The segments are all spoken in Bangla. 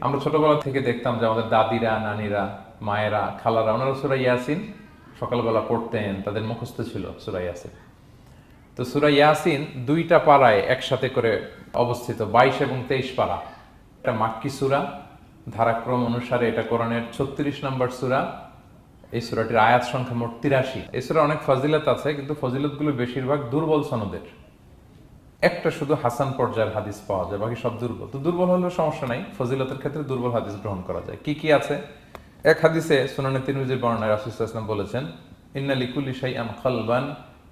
আমরা ছোটবেলা থেকে দেখতাম যে আমাদের দাদিরা, নানিরা, মায়েরা, খালারা ওনারা সূরা ইয়াসিন সকালবেলা পড়তেন, তাদের মুখস্থ ছিল সূরা ইয়াসিন। তো সূরা ইয়াসিন দুইটা পাড়ায় একসাথে করে অবস্থিত, 22 এবং 23 পাড়া। এটা মাক্কি সূরা, ধারাক্রম অনুসারে এটা কোরআনের 36 নম্বর সূরা। এই সূরাটির আয়াত সংখ্যা মোট 83। এই সূরা অনেক ফজিলত আছে, কিন্তু ফজিলতগুলো বেশিরভাগ দুর্বল সনদের। একটা শুধু হাসান পর্যায়ের হাদিস পাওয়া যায়, বাকি সব দুর্বল। তো দুর্বল হলেও সমস্যা নাই, ফজিলতের ক্ষেত্রে দুর্বল হাদিস গ্রহণ করা যায়। কি কি আছে? এক হাদিসে সুনানে তিরমিজির বর্ণনায় রাসূল সাল্লাল্লাহু আলাইহি ওয়াসাল্লাম বলেছেন, ইন্না লিকুল্লি শাইআন কলবান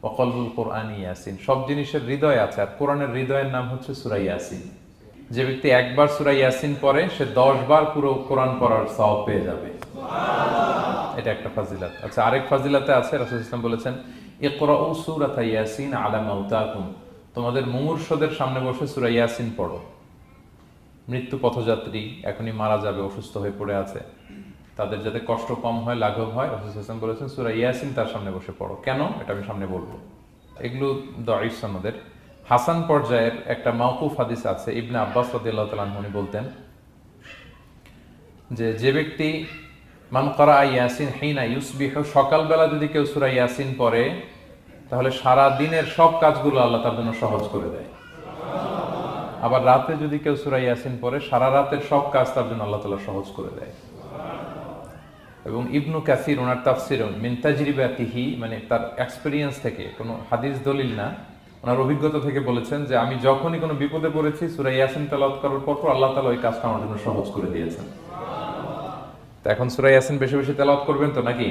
ওয়া কলবুল কুরআনি ইয়াসিন। সব জিনিসের হৃদয় আছে, আর কোরআনের হৃদয়ের নাম হচ্ছে সূরা ইয়াসিন। যে ব্যক্তি একবার সূরা ইয়াসিন পড়ে, সে 10 বার পুরো কোরআন পড়ার সওয়াব পেয়ে যাবে। এটা একটা ফাজিলত। আচ্ছা, আরেক ফাজিলতে আছে, রাসূল সাল্লাল্লাহু আলাইহি ওয়াসাল্লাম বলেছেন, ইকরাউ সূরাতা ইয়াসিন আলা মাউতাকুম। তোমাদের মুমূর্ষদের সামনে বসে সূরা ইয়াসিন পড়ো। মৃত্যু পথযাত্রী এখনই মারা যাবে, অসুস্থ হয়ে পড়ে আছে, তাদের যাতে কষ্ট কম হয়, লাঘব হয়, রাসূল সাল্লাল্লাহু আলাইহি ওয়াসাল্লাম বলেছেন সূরা ইয়াসিন তার সামনে বসে পড়ো। কেন? এটা আমি সামনে বলবো। এগুলো দাঈফ সনদের। হাসান পর্যায়ের একটা মাওকুফ হাদিস আছে, ইবনে আব্বাস রাদিয়াল্লাহু তাআলা আনহু বলতেন যে ব্যক্তি মান ক্বারা ইয়াসিন হিনা ইউসবিহু, সকালবেলা যদি কেউ সূরা ইয়াসিন পড়ে, তাহলে সারা দিনের সব কাজগুলো আল্লাহ তার জন্য সহজ করে দেয়। আবার রাতে যদি কেউ সূরা ইয়াসিন পড়ে, সারা রাতের সব কাজ তার জন্য আল্লাহ তাআলা সহজ করে দেয়। এবং ইবনু কাসির ওনার তাফসির মিন তাজরিবাতিহি, মানে তার এক্সপেরিয়েন্স থেকে, কোনো হাদিস দলিল না, ওনার অভিজ্ঞতা থেকে বলেছেন যে আমি যখনই কোনো বিপদে পড়েছি সূরা ইয়াসিন তেলাওয়াত করার পর আল্লাহ তাআলা ওই কাজটা আমার জন্য সহজ করে দিয়েছেন। তো এখন সূরা ইয়াসিন বেশি বেশি তেলাওয়াত করবেন তো নাকি?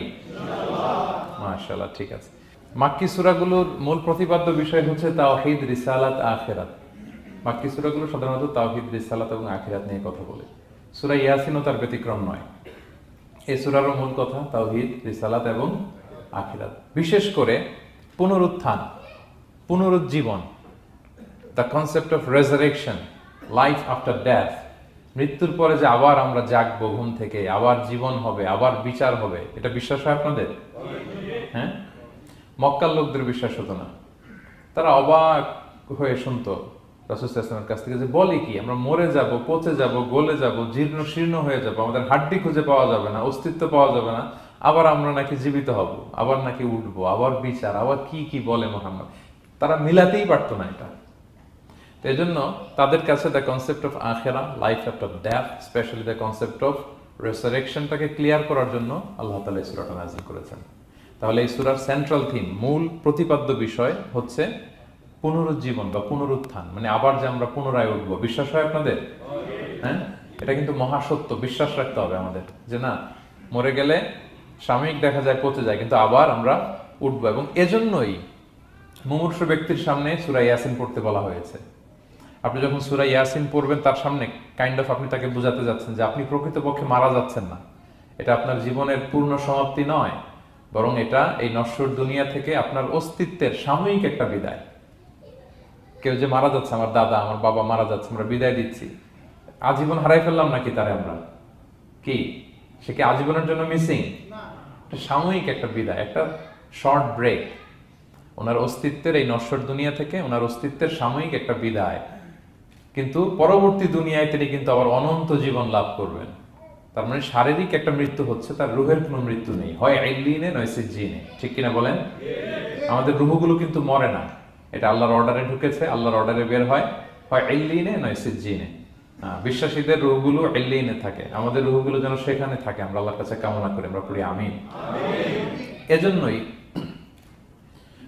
মাশাআল্লাহ, ঠিক আছে। মাক্কি সূরাগুলোর মূল প্রতিপাদ্য বিষয় হচ্ছে তাওহীদ, রিসালাত, আখিরাত। মাক্কি সূরাগুলো সাধারণত তাওহীদ, রিসালাত এবং আখিরাত নিয়ে কথা বলে। সূরা ইয়াসিনও তার ব্যতিক্রম নয়। এই সূরারও মূল কথা তাওহীদ, রিসালাত এবং আখিরাত। বিশেষ করে পুনরুত্থান, পুনরুজ্জীবন, the concept of resurrection, life after death, মৃত্যুর পরে যে আবার আমরা জাগবো ঘুম থেকে, আবার জীবন হবে, আবার বিচার হবে, এটা বিশ্বাস হয় আপনাদের? হ্যাঁ, মক্কার লোকদের বিশ্বাস হতো না। তারা অবাক হয়ে শুনতো রাসূল সাল্লাল্লাহু আলাইহি ওয়াসাল্লামের কাছ থেকে যে বলে কি, আমরা মরে যাব, পচে যাব, গলে যাব, জীর্ণ শীর্ণ হয়ে যাব, আমাদের হাড্ডি খুঁজে পাওয়া যাবে না, অস্তিত্ব পাওয়া যাবে না, আবার আমরা নাকি জীবিত হব, আবার নাকি উঠবো, আবার বিচার, আবার কি কি বলে মুহাম্মদ। তারা মিলাতেই পারতো না এটা। তো এই জন্য তাদের কাছে দ্য কনসেপ্ট অফ আখিরা, life after death, specially the concept of রেসারেকশনটাকে ক্লিয়ার করার জন্য আল্লাহ তাআলা এই সূরাটা নাযিল করেছেন। তাহলে এই সূরার সেন্ট্রাল থিম, মূল প্রতিপাদ্য বিষয় হচ্ছে পুনরুজ্জীবন বা পুনরুত্থান, মানে আবার যে আমরা পুনরায় উঠবো। বিশ্বাস হয় আপনাদের? হ্যাঁ, এটা কিন্তু মহাসত্য, বিশ্বাস রাখতে হবে আমাদের যে না, মরে গেলে সাময়িক দেখা যায় পচে যায়, কিন্তু আবার আমরা উঠবো। এবং এজন্যই মুমূর্ষু ব্যক্তির সামনে সূরা ইয়াসিন পড়তে বলা হয়েছে। আপনি যখন সূরা ইয়াসিন পড়বেন, তার সামনে কাইন্ড অফ আপনি তাকে বোঝাতে যাচ্ছেন যে আপনি প্রকৃতপক্ষে মারা যাচ্ছেন না, এটা আপনার জীবনের পূর্ণ সমাপ্তি নয়, বরং এটা এই নশ্বর দুনিয়া থেকে আপনার অস্তিত্বের সাময়িক একটা বিদায়। কেউ যে মারা যাচ্ছে, আমার দাদা, আমার বাবা মারা যাচ্ছে, আমরা বিদায় দিচ্ছি, আজীবন হারাই ফেললাম নাকি তারে আমরা? কি সে কি আজীবনের জন্য মিসিং? সাময়িক একটা বিদায়, একটা শর্ট ব্রেক। ওনার অস্তিত্বের এই নশ্বর দুনিয়া থেকে ওনার অস্তিত্বের সাময়িক একটা বিদায়, কিন্তু পরবর্তী দুনিয়ায় তিনি কিন্তু আবার অনন্ত জীবন লাভ করবেন। তার মানে শারীরিক একটা মৃত্যু হচ্ছে, তার রুহের কোনো মৃত্যু নেই, হয় ইল্লিনে নয় সিজ্জিনে। ঠিক কিনা বলেন? আমাদের রুহগুলো কিন্তু মরে না, এটা আল্লাহর অর্ডারে ঢুকেছে, আল্লাহর অর্ডারে বের হয়, হয় ইল্লিনে নয় সিজ্জিনে। বিশ্বাসীদের রুহগুলো ইল্লিনে থাকে, আমাদের রুহগুলো যেন সেখানে থাকে, আমরা আল্লাহর কাছে কামনা করি, আমরা পড়ি আমিন। এজন্যই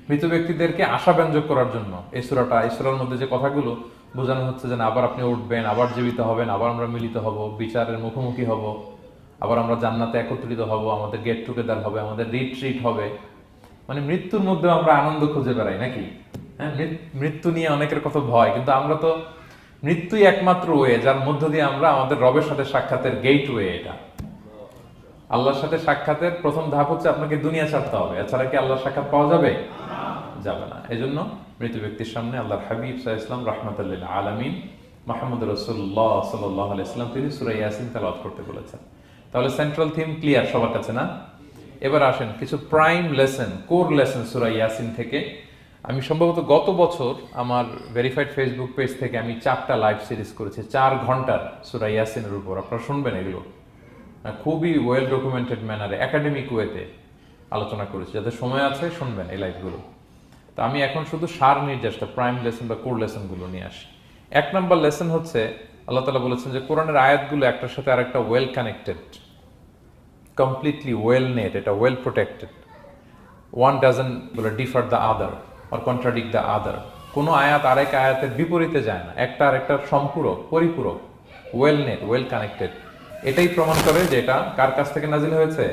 মৃত ব্যক্তিদেরকে আশাব্যঞ্জক করার জন্য এই সূরার মধ্যে যে কথাগুলো বোঝানো হচ্ছে যে আবার আপনি উঠবেন, আবার জীবিত হবেন, আবার আমরা মিলিত হব, বিচারের মুখোমুখি হব, আবার আমরা জান্নাতে একত্রিত হব, আমাদের গেট টুগেদার হবে, আমাদের রিট্রিট হবে। মানে মৃত্যুর মধ্যে আমরা আনন্দ খুঁজে বেড়াই নাকি? হ্যাঁ, মৃত্যু নিয়ে অনেকের কত ভয়, কিন্তু আমরা তো মৃত্যুই একমাত্র ওয়ে যার মধ্য দিয়ে আমরা আমাদের রবের সাথে সাক্ষাতের গেট ওয়ে। এটা আল্লাহর সাথে সাক্ষাতের প্রথম ধাপ হচ্ছে আপনাকে দুনিয়া ছাড়তে হবে, এছাড়া কি আল্লাহর সাক্ষাৎ পাওয়া যাবে? যাবে না। এজন্য মৃত ব্যক্তির সামনে আল্লাহর হাবিব সাল্লাল্লাহু আলাইহি ওয়াসাল্লাম রাহমাতুল লিল আলামিন মুহাম্মদ রাসূলুল্লাহ সাল্লাল্লাহু আলাইহি ওয়াসাল্লাম তিনি সূরা ইয়াসিন তেলাওয়াত করতে বলেছেন। তাহলে সেন্ট্রাল থিম ক্লিয়ার সবার কাছে না? এবার আসেন কিছু প্রাইম লেসন, কোর লেসন সূরা ইয়াসিন থেকে আমি সম্ভবত গত বছর আমার ভেরিফাইড ফেসবুক পেজ থেকে আমি 4টা লাইভ সিরিজ করেছি 4 ঘন্টার সূরা ইয়াসিনের উপর। আপনারা শুনবেন এগুলো, খুবই ওয়েল ডকুমেন্টেড ম্যানারে একাডেমিক ওয়েতে আলোচনা করেছি। যাদের সময় আছে শুনবেন এই লাইভগুলো। তো আমি এখন শুধু সার নির্যাসটা প্রাইম লেসন বা কোর লেসনগুলো নিয়ে আসি। 1 নম্বর লেসন হচ্ছে আল্লাহ তাআলা বলেছেন যে কোরআনের আয়াতগুলো একটার সাথে আরেকটা well connected, completely well knit, এটা well protected. One doesn't differ the other or contradict the other. কোনো আয়াত আরেক আয়াতের বিপরীতে যায় না, একটা আরেকটার সম্পূরক, পরিপূরক, ওয়েল নেট, ওয়েল কানেক্টেড। এটাই প্রমাণ করে যে এটা কার কাছ থেকে নাজিল হয়েছে?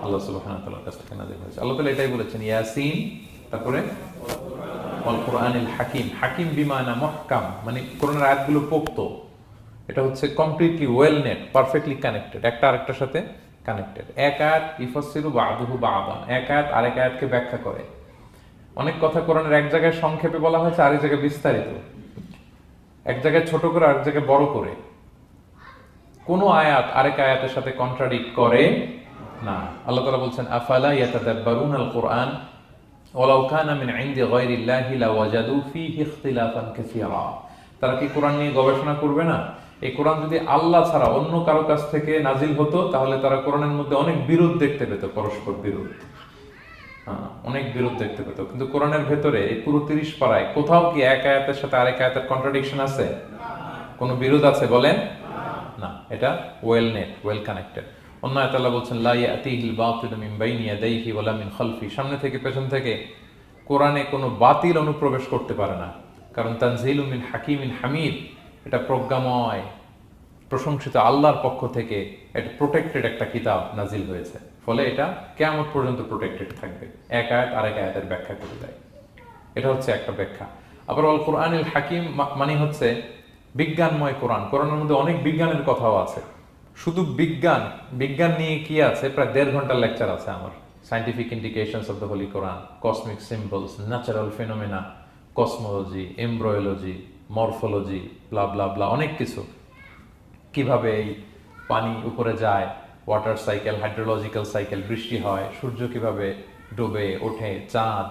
আল্লাহ সুবহানাহু ওয়া তাআলার কাছ থেকে নাজিল হয়েছে। আল্লাহ তাআলা এটাই বলেছেন ইয়াসিন, তারপরে ওয়াল কুরআনিল হাকিম। হাকিম বিমানা মুহকাম, মানে কোরআনের আয়াতগুলো পোক্ত। এটা হচ্ছে completely well net, perfectly connected, একটা আরেকটার সাথে কানেক্টেড। এক আয়াত ইফাসসিরু বা'দুহু বা'দান, এক আয়াত আরেক আয়াতকে ব্যাখ্যা করে। অনেক কথা কোরআনের এক জায়গায় সংক্ষেপে বলা হয়েছে, আরেক জায়গায় বিস্তারিত, এক জায়গায় ছোট করে আরেক জায়গায় বড় করে। কোন আয়াত আরেক আয়াতের সাথে কন্ট্রাডিক্ট করে না। আল্লাহ তাআলা বলছেন আফালা ইয়াতাদাব্বারুনাল কুরআন ওয়ালাউ কানা মিন ইনদি গায়রিল্লাহি লাওয়াজাদু ফীহি ইখতিলাফান কাসীরা। তারা কি কোরআন নিয়ে গবেষণা করবে না? এই কোরআন যদি আল্লাহ ছাড়া অন্য কারো কাছ থেকে নাজিল হতো তাহলে তারা কোরআনের মধ্যে অনেক বিরোধ দেখতে পেত, পরস্পর বিরোধ, অনেক বিরোধ দেখতে পেত। কিন্তু কোরআনের ভেতরে এই পুরো 30 পারায় কোথাও কি এক আয়াতের সাথে আরেক আয়াতের কন্ট্রাডিকশন আছে? কোনো বিরোধ আছে বলেন? না, এটা ওয়েল নেট, ওয়েল কানেক্টেড। অন্য আয়াতে আল্লাহ বলছেন লা ইয়াতিহিল বাতিলু মিন বাইনি ইয়াদাইহি ওয়ালা মিন খালফি। সামনে থেকে পেছন থেকে কোরআনে কোনো বাতিল অনুপ্রবেশ করতে পারে না, কারণ তানজিলুম মিন হাকিমিন হামিদ, এটা প্রজ্ঞাময় প্রশংসিত আল্লাহর পক্ষ থেকে এটা প্রোটেক্টেড একটা কিতাব নাজিল হয়েছে। ফলে এটা কিয়ামত পর্যন্ত প্রোটেক্টেড থাকবে। এক আয়াত আরেক আয়াতের ব্যাখ্যা করে দেয়, এটা হচ্ছে একটা ব্যাখ্যা। আবার আল কোরআনিল হাকিম মানে হচ্ছে বিজ্ঞানময় কোরআন। কোরআনের মধ্যে অনেক বিজ্ঞানের কথাও আছে। শুধু বিজ্ঞান, বিজ্ঞান নিয়ে কি আছে প্রায় 1.5 ঘন্টার লেকচার আছে আমার। Scientific indications of the holy Quran, cosmic symbols, natural phenomena, cosmology, embryology, morphology, bla bla bla, অনেক কিছু। কিভাবে এই পানি উপরে যায়, ওয়াটার সাইকেল, হাইড্রোলজিক্যাল সাইকেল, বৃষ্টি হয়, সূর্য কিভাবে ডুবে ওঠে, চাঁদ,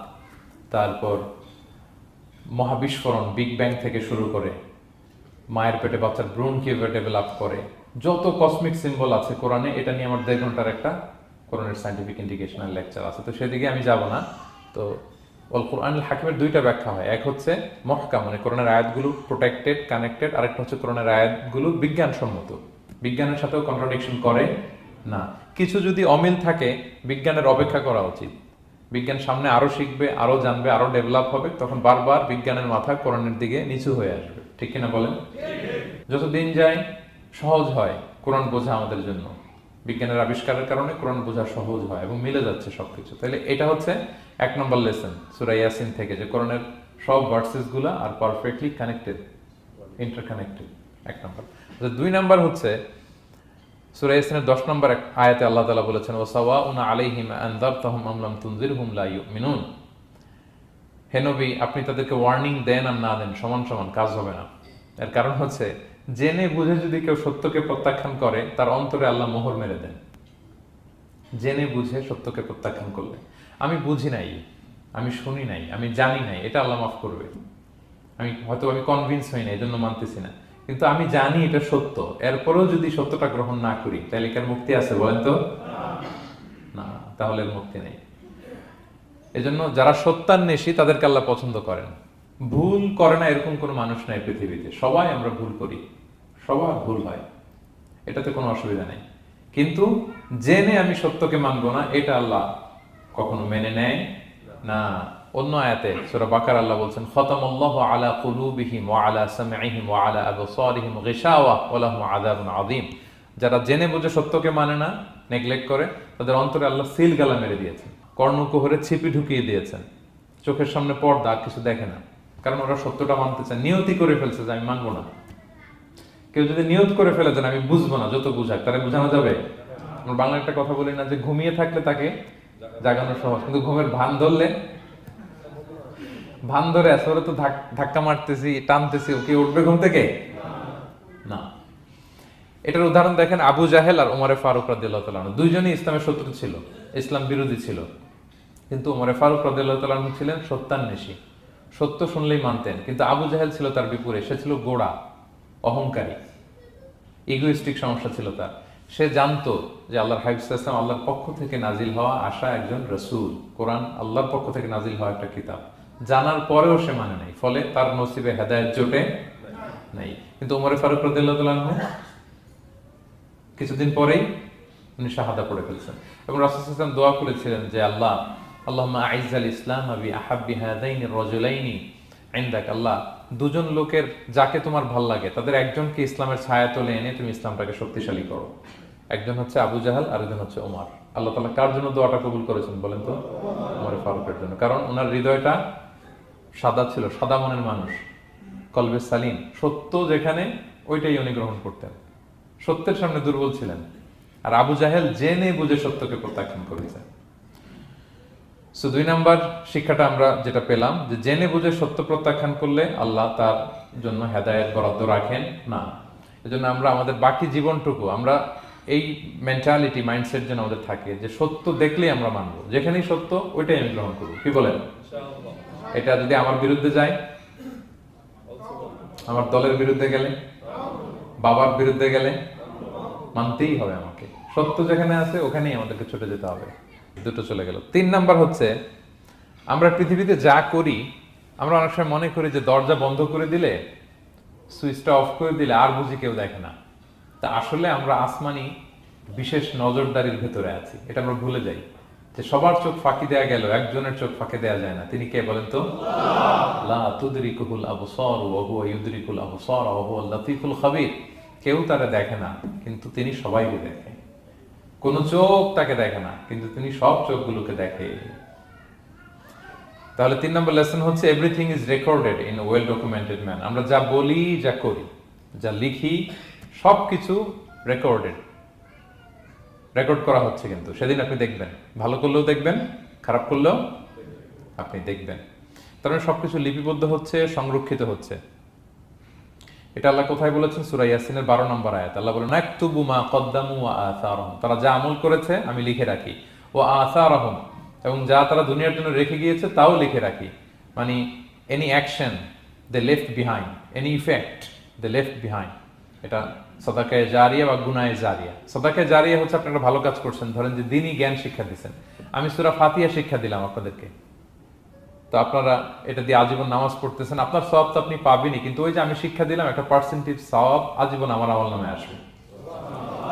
তারপর মহাবিস্ফোরণ, বিগ ব্যাং থেকে শুরু করে মায়ের পেটে বাচ্চার ভ্রূণ কিভাবে ডেভেলপ করে, যত কসমিক সিম্বল আছে কোরআনে, এটা নিয়ে আমার 1.5 ঘন্টার একটা কোরআনের সায়েন্টিফিক ইন্ডিকেশনাল লেকচার আছে। তো সেদিকে আমি যাব না। তো আল কোরআনুল হাকিমের 2টা ব্যাখ্যা হয়। এক হচ্ছে মুহকাম, মানে কোরআনের আয়াতগুলো প্রোটেক্টেড, কানেক্টেড। আরেকটা হচ্ছে কোরআনের আয়াতগুলো বিজ্ঞানসম্মত, বিজ্ঞানের সাথেও কন্ট্রাডিকশন করে না। কিছু যদি অমিল থাকে বিজ্ঞানের অপেক্ষা করা উচিত। বিজ্ঞান সামনে আরো শিখবে, আরো জানবে, আরো ডেভেলপ হবে, তখন বারবার বিজ্ঞানের মাথা কোরআনের দিকে নিচু হয়ে আসবে। ঠিক কিনা বলেন? যত দিন যায় সহজ হয় কোরআন বোঝা আমাদের জন্য। বিজ্ঞানের আবিষ্কারের কারণে কোরআন বোঝা সহজ হয় এবং মিলে যাচ্ছে সবকিছু। তাহলে এটা হচ্ছে 1 নম্বর লেসন সূরা ইয়াসিন থেকে, যে কোরআনের সব ভার্সেস গুলা আর পারফেক্টলি কানেক্টেড, ইন্টারকানেক্টেড। 1 নম্বর। 2 নম্বর হচ্ছে সূরা ইয়াসিনের 10 নম্বর আয়াতে আল্লাহ তাআলা বলেছেন ওয়াসাওয়াউন আলাইহিম আনযারতাহুম আম লাম তুনজিরহুম লা ইউমিনুন। হে নবী, আপনি তাদেরকে ওয়ার্নিং দেন আর না দেন সমান সমান, কাজ হবে না। এর কারণ হচ্ছে জেনে বুঝে যদি কেউ সত্যকে প্রত্যাখ্যান করে তার অন্তরে আল্লাহ মোহর মেরে দেন। জেনে বুঝে সত্যকে প্রত্যাখ্যান করলে, আমি বুঝি নাই, আমি শুনি নাই, আমি জানি নাই, এটা আল্লাহ মাফ করবে। আমি কনভিন্স হই না, এই জন্য মানতেছি না, কিন্তু আমি জানি এটা সত্য, এরপরেও যদি সত্যটা গ্রহণ না করি তাহলে কার মুক্তি আছে বলেন তো? না, তাহলে মুক্তি নেই। এজন্য যারা সত্যান্বেষী তাদেরকে আল্লাহ পছন্দ করেন। ভুল করে না এরকম কোনো মানুষ নাই পৃথিবীতে। সবাই আমরা ভুল করি, সবার ভুল হয়, এটাতে কোনো অসুবিধা নেই। কিন্তু জেনে আমি সত্যকে মানবো না, এটা আল্লাহ কখনো মেনে নেয় না। অন্য আয়াতে সূরা বাকারা আল্লাহ বলছেন খতামাল্লাহু আলা কুলুবিহিম ওয়া আলা সামঈহিম ওয়া আলা আবসারিহিম গিশাওয়া ওয়া লাহুম আযাবুন আযীম। যারা জেনে বুঝে সত্যকে মানে না, নেগলেক্ট করে, তাদের অন্তরে আল্লাহ সিল গালা মেরে দিয়েছেন, কর্ণকুহরে ছিপি ঢুকিয়ে দিয়েছেন, চোখের সামনে পর্দা, আর কিছু দেখে না। কারণ ওরা সত্যটা মানতে চায়, নিয়তি করে ফেলছে যে আমি মানবো না। কেউ যদি নিয়ত করে ফেলে যে আমি বুঝবো না, যত বুঝাক তারা বুঝানো যাবে। আমরা বাংলা একটা কথা বলি না যে ঘুমিয়ে থাকলে তাকে জাগানো সহজ, কিন্তু ঘুমের ভান ধরলে, ভান ধরে আসলে তো ধাক্কা মারতেছি, টানতেছি, ওকে উঠবে ঘুম থেকে না। এটার উদাহরণ দেখেন আবু জাহেল আর ওমরে ফারুক রাদিয়াল্লাহু তাআলা আনহু। দুইজনই ইসলামের শত্রু ছিল, ইসলাম বিরোধী ছিল। কিন্তু ওমর ফারুক রাদিয়াল্লাহু তাআলা আনহু ছিলেন সত্যান্বেষী, সত্য শুনলেই মানতেন। কিন্তু আবু জাহেল ছিল তার বিপরীত, সে ছিল গোড়া, অহংকারী, ইগোইস্টিক সমস্যা ছিল তার। সে জানতো যে আল্লাহর হাবিব সাল্লাল্লাহু আলাইহি ওয়াসাল্লাম আল্লাহর পক্ষ থেকে নাজিল হওয়া আসা একজন রাসূল, কোরআন আল্লাহর পক্ষ থেকে নাজিল হওয়া একটা কিতাব, জানার পরেও সে মানে নাই, ফলে তার নসিবে হেদায়েত জোটে নাই। কিন্তু ওমর ফারুক রাদিয়াল্লাহু তাআলা আনহু কিছুদিন পরেই উনি শাহাদা পড়ে ফেলছেন এবং রাসূল সাল্লাল্লাহু আলাইহি ওয়াসাল্লাম দোয়া করেছিলেন যে আল্লাহ আল্লাহুম্মা আইজ্জাল ইসলাম বি আহাব্বি হাযাইনির রাজুলাইনি ইনদাক, আল্লাহ দুজন লোকের যাকে তোমার ভাল লাগে তাদের একজনকে ইসলামের ছায়াতলে এনে তুমি ইসলামটাকে শক্তিশালী করো। একজন হচ্ছে আবু জাহাল, আরেকজন হচ্ছে ওমর। আল্লাহ তাআলা কার জন্য দোয়াটা কবুল করেছেন বলেন তো? ওমর ফারুকের জন্য। কারণ ওনার হৃদয়টা সাদা ছিল, সাদা মনের মানুষ, কলবে সালিম, সত্য যেখানে ওইটাই উনি গ্রহণ করতেন, সত্যের সামনে দুর্বল ছিলেন। আর আবু জাহেল জেনে বুঝে সত্যকে প্রত্যাখ্যান করেছে। সো 2 নাম্বার শিক্ষাটা আমরা যেটা পেলাম, যে জেনে বুঝে সত্য প্রত্যাখ্যান করলে আল্লাহ তার জন্য হেদায়েত বরাদ্দ রাখেন না। এজন্য আমরা আমাদের বাকি জীবনটুকু আমরা এই মেন্টালিটি, মাইন্ডসেট যেন আমাদের থাকে যে সত্য দেখলেই আমরা মানবো, যেখানেই সত্য ওইটাই আমি গ্রহণ করবো। কি বলেন? এটা যদি আমার বিরুদ্ধে যায়, আমার দলের বিরুদ্ধে গেলে, বাবার বিরুদ্ধে গেলে, মানতেই হবে আমাকে। সত্য যেখানে আছে ওখানেই আমাদেরকে ছুটে যেতে হবে। দুটো চলে গেল। 3 নাম্বার হচ্ছে, আমরা পৃথিবীতে যা করি আমরা অনেক সময় মনে করি যে দরজা বন্ধ করে দিলে, সুইচটা অফ করে দিলে আর বুঝি কেউ দেখে না। তা আসলে আমরা আসমানি বিশেষ নজরদারির ভেতরে আছি, এটা আমরা ভুলে যাই যে সবার চোখ ফাঁকি দেয়া গেল, একজনের চোখ ফাঁকি দেয়া যায় না। তিনি কে বলেন তো? লা তুদরিকুল আবসার ওয়া হুয়া ইউদরিকুল আবসার ওয়া হুয়াল লাতীফুল খাবীর। কেউ তারা দেখে না কিন্তু তিনি সবাইকে দেখে। কোন চোখ তাকে দেখে না কিন্তু তিনি সব চোখগুলোকে দেখে। তাহলে 3 নম্বর লেসন হচ্ছে, everything is recorded in well documented man. আমরা যা বলি, যা করি, যা লিখি, সবকিছু রেকর্ড করা হচ্ছে। কিন্তু সেদিন আপনি দেখবেন, ভালো করলেও দেখবেন, খারাপ করলেও আপনি দেখবেন। তার মানে সবকিছু লিপিবদ্ধ হচ্ছে, সংরক্ষিত হচ্ছে। এটা আল্লাহ কোথায় বলেছেন? সূরা ইয়াসিনের 12 নম্বর আয়াত। আল্লাহ বলেন, নাকতুবু মা কদ্দামু ওয়া আসারহুম, তারা যা আমল করেছে আমি লিখে রাখি। ওয়া আসারহুম, এবং যা তারা দুনিয়ার জন্য রেখে গিয়েছে তাও লিখে রাখি। মানে এনি অ্যাকশন দে লেফট বিহাইন্ড, এনি ইফেক্ট দে লেফট বিহাইন্ড। এটা সাদাকায়ে জারিয়া বা গুনায়ে জারিয়া। সাদাকায়ে জারিয়া হচ্ছে আপনি একটা ভালো কাজ করছেন, ধরেন যে দ্বীনি জ্ঞান শিক্ষা দিচ্ছেন। আমি সূরা ফাতিহা শিক্ষা দিলাম আপনাদেরকে, তো আপনারা এটা দিয়ে আজীবন নামাজ পড়তেছেন, আপনার সওয়াব তো আপনি পাবেনই, কিন্তু ওই যে আমি শিক্ষা দিলাম একটা পার্সেন্টেজ সওয়াব আজীবন আমার আমল নামে আসবে।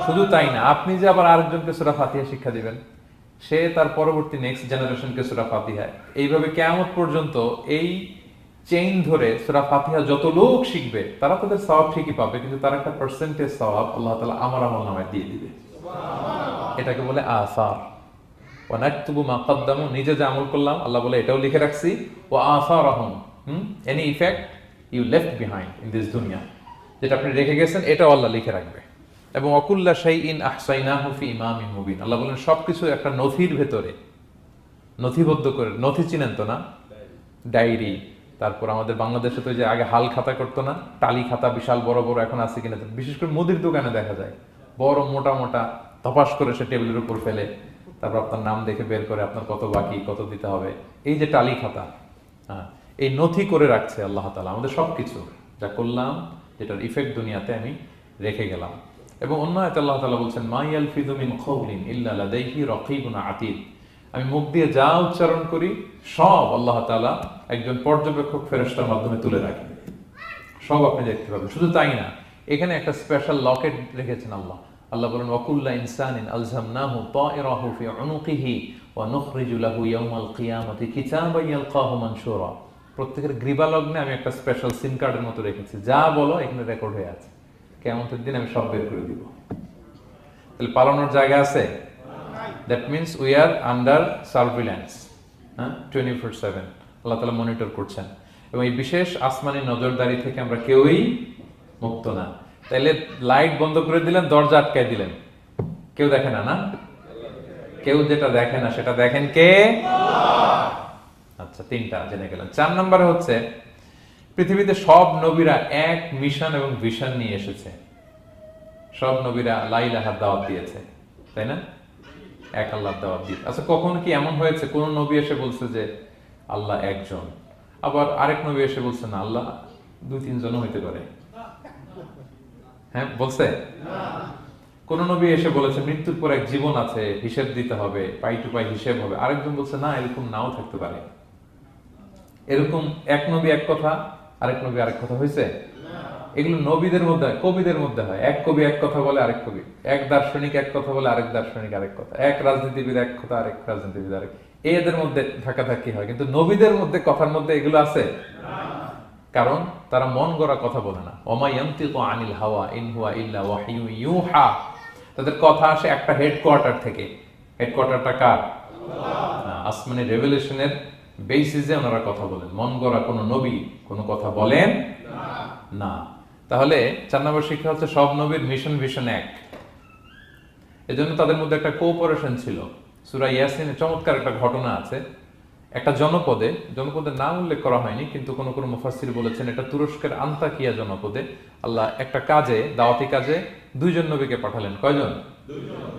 শুধু তাই না, আপনি যে আবার আরেকজনকে সূরা ফাতিহা শিক্ষা দিবেন, সে তার পরবর্তী নেক্সট জেনারেশনকে সূরা ফাতিহা, এইভাবে কিয়ামত পর্যন্ত এই চেইন ধরে সূরা ফাতিহা যত লোক শিখবে তারা তাদের সওয়াব ঠিকই পাবে, কিন্তু তার একটা পার্সেন্টেজ সওয়াব আল্লাহ তাআলা আমার আমল নামায় দিয়ে দিবে। এটাকে বলে আসার। ওয়া নাকতুবু মা কদ্দামু, নিজে যে আমল করলাম আল্লাহ বলে এটাও লিখে রাখছি। ওয়া আসারহুম, any effect you left behind in this দুনিয়া, যেটা আপনি রেখে গেছেন এটাও আল্লাহ লিখে রাখবে। এবং ওয়াকুল্লা শাইইন আহসাইনাহু ফি ইমামিন মুবিন, আল্লাহ বলেন সবকিছু একটা নথির ভেতরে নথিবদ্ধ করে। নথি চিনেন তো না? ডায়েরি। তারপর আমাদের বাংলাদেশে তো যে আগে হাল খাতা করতো না, টালি খাতা বিশাল বড় বড়, এখন আছে কিনা, বিশেষ করে মুদির দোকানে দেখা যায় বড় মোটা মোটা ধপাস করে সে টেবিলের উপর ফেলে, তারপর আপনার নাম দেখে বের করে আপনার কত বাকি, কত দিতে হবে। এই যে টালি খাতা, এই নথি করে রাখছে আল্লাহ তাআলা আমাদের সবকিছু যা করলাম, যেটার ইফেক্ট দুনিয়াতে আমি রেখে গেলাম। এবং অন্য আয়াতে আল্লাহ তাআলা বলছেন, মা ইয়ালফিযু মিন কাওলিন ইল্লা লাদাইহি রাকীবুন আতীদ, আমি মুখ দিয়ে যা উচ্চারণ করি সব আল্লাহ তাআলা একজন পর্যবেক্ষক ফেরেশতার মাধ্যমে তুলে রাখেন, সব আপনি দেখতে পাবেন। শুধু তাই না, এখানে একটা স্পেশাল লকেট রেখেছেন আল্লাহ। আল্লাহ বলেন, ওয়াকুল্লা ইনসানিন আলজামনাহু তায়রাহু ফি উনুকিহি ওয়া নুখরিজু লাহু ইয়াওমাল কিয়ামাতি কিতাবান ইয়ালকাহু মানশুরা। প্রত্যেকের গ্রীবালগ্নে আমি একটা স্পেশাল সিম কার্ডের মতো রেখেছি, যা বলো এখানে রেকর্ড হয়ে আছে, কিয়ামতের দিন আমি সব বের করে দিব। তাহলে পালানোর জায়গা আছে? That means we are under surveillance, 24/7 আল্লাহ তাআলা মনিটর করছেন। এবং এই বিশেষ আসমানি নজরদারি থেকে আমরা কেউই মুক্ত না। তাইলে লাইট বন্ধ করে দিলেন, দরজা আটকায় দিলেন, কেউ দেখে না, না? কেউ যেটা দেখে না সেটা দেখেন কে? আচ্ছা, 3টা জেনে গেলেন। 4 নম্বরে হচ্ছে, পৃথিবীতে সব নবীরা এক মিশন এবং ভিশন নিয়ে এসেছে। সব নবীরা লা ইলাহার দাওয়াত দিয়েছে, তাই না? এক আল্লাহর দাওয়াত দিতে। আচ্ছা, কখনো কি এমন হয়েছে কোন নবী এসে বলছে যে আল্লাহ একজন, আবার আরেক নবী এসে বলছে না আল্লাহ দুই তিনজন হইতে পারে? হ্যাঁ, বলছে? কোন নবী এসে বলেছে মৃত্যুর পর এক জীবন আছে, হিসেব দিতে হবে, পাই টু পাই হিসেব হবে, আরেকজন বলছে না এরকম নাও থাকতে পারে? এরকম এক নবী এক কথা, আরেক নবী আরেক কথা হয়েছে? এগুলো নবীদের মধ্যে হয়, কবিদের মধ্যে হয়। এক কবি এক কথা বলে, আরেক কবি, এক দার্শনিক এক কথা বলে, আরেক দার্শনিক আরেক কথা, এক রাজনীতিবিদ এক কথা, আরেক রাজনীতিবিদ আরেক, এদের মধ্যে ধাক্কাধাক্কি হয়। কিন্তু নবীদের মধ্যে কথার মধ্যে এগুলো আছে? কারণ তারা মন গড়া কথা বলে না। ওমা ইয়ানতিকু আনিল হাওয়া ইন হুয়া ইল্লা ওয়াহয়ু ইউহা। তাদের কথা আসে একটা হেডকোয়ার্টার থেকে। হেডকোয়ার্টারটা কার? আসমানি রেভেলেশনের বেসিসে ওনারা কথা বলেন। মন গড়া কোনো নবী কোনো কথা বলেন না। তাহলে 4 নম্বর শিক্ষা হচ্ছে সব নবীর মিশন ভিশন এক। এজন্য তাদের মধ্যে একটা কোঅপারেশন ছিল। সূরা ইয়াসিনে চমৎকার একটা ঘটনা আছে। একটা জনপদের নাম উল্লেখ করা হয়নি, কিন্তু কোন কোন মুফাসসির বলেছেন এটা তুরস্কের আন্তাকিয়া জনপদে আল্লাহ একটা কাজে, দাওয়াতি কাজে 2 জন নবীকে পাঠালেন। কয়জন? 2 জন।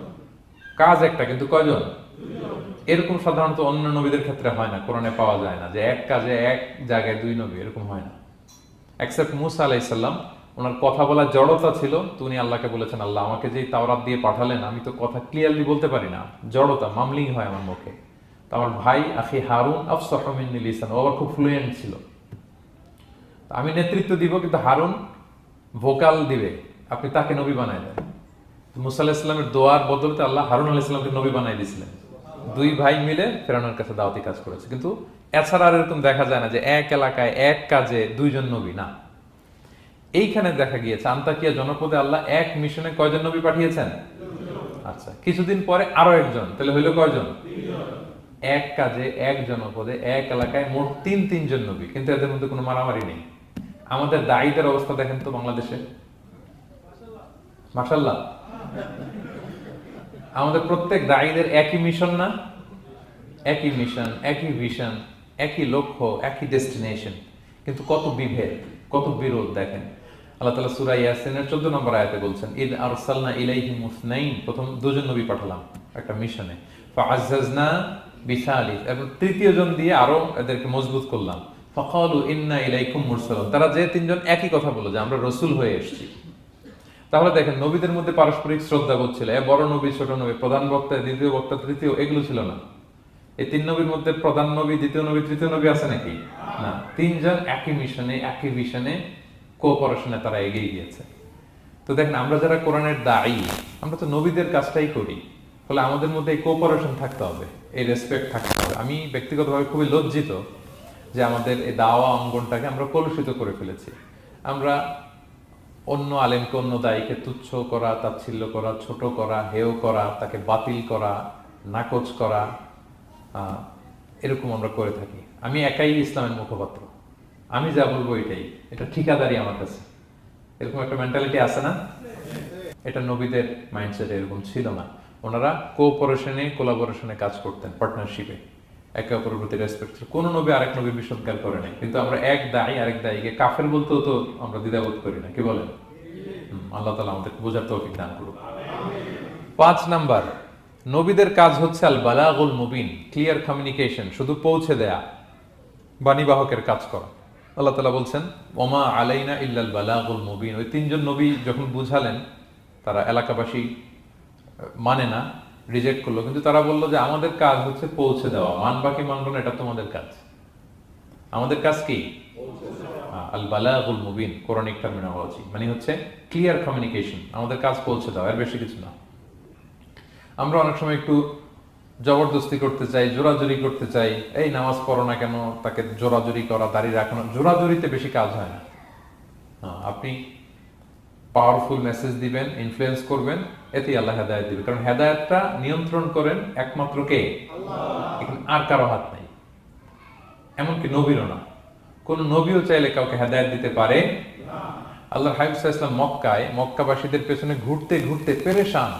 কাজ একটা, কিন্তু কয়জন? 2 জন। এরকম সাধারণত অন্য নবীদের ক্ষেত্রে হয় না, কোরআনে পাওয়া যায় না যে এক কাজে এক জায়গায় 2 নবী, এরকম হয় না। এক্সেপ্ট মুসা আলাইহিস সালাম, ওনার কথা বলার জড়তা ছিল, তো উনি আল্লাহকে বলেছেন আল্লাহ আমাকে যেই তাওরাত দিয়ে পাঠালেন আমি তো কথা ক্লিয়ারলি বলতে পারি না, জড়তা, মামলিং হয় আমার মুখে। তো আমার ভাই আখি হারুন আফসাহু মিন্নি লিসান, ও আবার খুব ফ্লুয়েন্ট ছিল। আমি নেতৃত্ব দিব, কিন্তু হারুন ভোকাল দিবে, আপনি তাকে নবী বানায় দেন। মুসা আলাইহিস সালামের দোয়ার বদলতে আল্লাহ হারুন আলাইহিস সালামকে নবী বানাই দিয়েছিলেন। 2 ভাই মিলে ফেরাউনের কাছে দাওয়াতি কাজ করেছে। কিন্তু এছাড়া আর এরকম দেখা যায় না যে এক এলাকায় এক কাজে 2 জন নবী, না। এইখানে দেখা গিয়েছে আন্তাকিয়া জনপদে আল্লাহ এক মিশনে কয়জন নবী পাঠিয়েছেন? 2 জন। আচ্ছা, কিছুদিন পরে আরো একজন, তাহলে হইল কয়জন? 3 জন। এক কাজে এক জনপদে এক এলাকায় মোট 3 জন নবী, কিন্তু এদের মধ্যে কোনো মারামারি নেই। আমাদের দায়ীদের অবস্থা দেখেন তো বাংলাদেশে, মাশাআল্লাহ। আমাদের প্রত্যেক দায়ীদের একই মিশন না? একই মিশন, একই ভিশন, একই লক্ষ্য, একই ডেস্টিনেশন, কিন্তু কত বিভেদ, কত বিরোধ দেখেন। আল্লাহ তাআলা সূরা ইয়াসিনের 14 নম্বর আয়াতে বলছেন ইদ আরসালনা ইলাইহিম মুসনাইন, প্রথম 2 জন নবী পাঠালাম একটা মিশনে, ফাআজ্জাজনা বিসালিস, এবং 3য় জন দিয়ে আরো এদেরকে মজবুত করলাম, ফাকালু ইন্না ইলাইকুম মুরসালুন, তারা যে 3 জন একই কথা বলল যে আমরা রাসূল হয়ে এসেছি। তাহলে দেখেন নবীদের মধ্যে পারস্পরিক শ্রদ্ধাবোধ ছিল। বড় নবী ছোট নবী, প্রধান বক্তা দ্বিতীয় বক্তা তৃতীয়, এগুলো ছিল না। এই 3 নবীর মধ্যে প্রধান নবী, দ্বিতীয় নবী, তৃতীয় নবী আছে নাকি? না। 3 জন একই মিশনে, একই ভিশনে, কোঅপারেশনে তারা এগিয়ে গিয়েছে। তো দেখেন আমরা যারা কোরআনের দায়ী, আমরা তো নবীদের কাজটাই করি, ফলে আমাদের মধ্যে এই কোঅপারেশন থাকতে হবে, এই রেসপেক্ট থাকতে হবে। আমি ব্যক্তিগতভাবে খুবই লজ্জিত যে আমাদের এই দাওয়া অঙ্গনটাকে আমরা কলুষিত করে ফেলেছি। আমরা অন্য আলেমকে, অন্য দায়ীকে তুচ্ছ করা, তাচ্ছিল্য করা, ছোট করা, হেয় করা, তাকে বাতিল করা, নাকচ করা, এরকম আমরা করে থাকি। আমি একাই ইসলামের মুখপাত্র, আমি যা বলবো এটাই, এটা ঠিকাদারি আমার কাছে, এরকম একটা মেন্টালিটি আছে না? এটা নবীদের মাইন্ডসেট এরকম ছিল না। ওনারা কোঅপারেশনে, কোলাবোরেশনে কাজ করতেন, পার্টনারশিপে, একে অপরের প্রতি রেসপেক্ট ছিল। কোন নবী আরেক নবীর বিষদগার করে নাই। কিন্তু আমরা এক দায়ী আরেক দায়ীকে কাফের বলতেও তো আমরা দ্বিধাবোধ করি না, কি বলেন? আল্লাহ তাআলা আমাদেরকে বোঝার তৌফিক দান করুন। 5 নাম্বার, নবীদের কাজ হচ্ছে আল বালাগুল মুবিন, ক্লিয়ার কমিউনিকেশন, শুধু পৌঁছে দেয়া, বাণীবাহকের কাজ করা। আল্লাহ তাআলা বলছেন ওমা আলাইনা ইল্লাল বালাগুল মুবিন। ওই 3 জন নবী যখন বুঝালেন, তারা এলাকাবাসী মানে না, রিজেক্ট করলো, কিন্তু তারা বললো যে আমাদের কাজ হচ্ছে পৌঁছে দেওয়া, মানবা কি মানবো না এটা তোমাদের কাজ। আমাদের কাজ কি? আল বালাগুল মুবিন, কোরআনিক টার্মিনোলজি, মানে হচ্ছে ক্লিয়ার কমিউনিকেশন, আমাদের কাজ পৌঁছে দেওয়া, এর বেশি কিছু না। আমরা অনেক সময় একটু জবরদস্তি করতে চাই, জোরাজুরি করতে চাই, এই নামাজ পড়ো না কেন, তাকে জোরাজুরি করা, দাঁড়িয়ে রাখানো, জোরাজুরিতে বেশি কাজ হয় না। আপনি পাওয়ারফুল মেসেজ দিবেন, ইনফ্লুয়েন্স করবেন, এতেই আল্লাহ হেদায়েত দিবে। কারণ হেদায়েতটা নিয়ন্ত্রণ করেন একমাত্র কে? আল্লাহ। এখানে আর কারো হাত নাই, এমনকি নবীরও না। কোন নবীও চাইলে কাউকে হেদায়েত দিতে পারে না। আল্লাহর হাবিব সাল্লাল্লাহু আলাইহি ওয়াসাল্লাম মক্কায় মক্কাবাসীদের পেছনে ঘুরতে ঘুরতে পেরেশান।